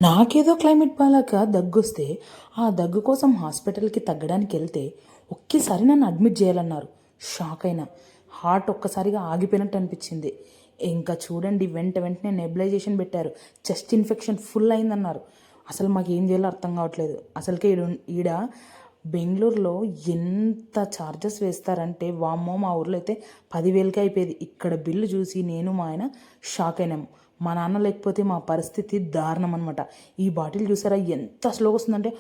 నాకేదో క్లైమేట్ బాగాలేక దగ్గొస్తే ఆ దగ్గు కోసం హాస్పిటల్కి తగ్గడానికి వెళ్తే ఒకేసారి నన్ను అడ్మిట్ చేయాలన్నారు. షాక్ అయినా. హార్ట్ ఒక్కసారిగా ఆగిపోయినట్టు అనిపించింది. ఇంకా చూడండి వెంటనే నెబులైజేషన్ పెట్టారు. చెస్ట్ ఇన్ఫెక్షన్ ఫుల్ అయిందన్నారు. అసలు మాకు ఏం చేయాలో అర్థం కావట్లేదు. అసలుకే ఈడ బెంగళూరులో ఎంత ఛార్జెస్ వేస్తారంటే వామ్మో, మా ఊర్లో అయితే 10,000కి అయిపోయేది. ఇక్కడ బిల్లు చూసి నేను మా ఆయన షాక్ అయినాం. మా నాన్న లేకపోతే మా పరిస్థితి దారుణం అనమాట. ఈ బాటిల్ చూసారా ఎంత స్లోగా వస్తుందంటే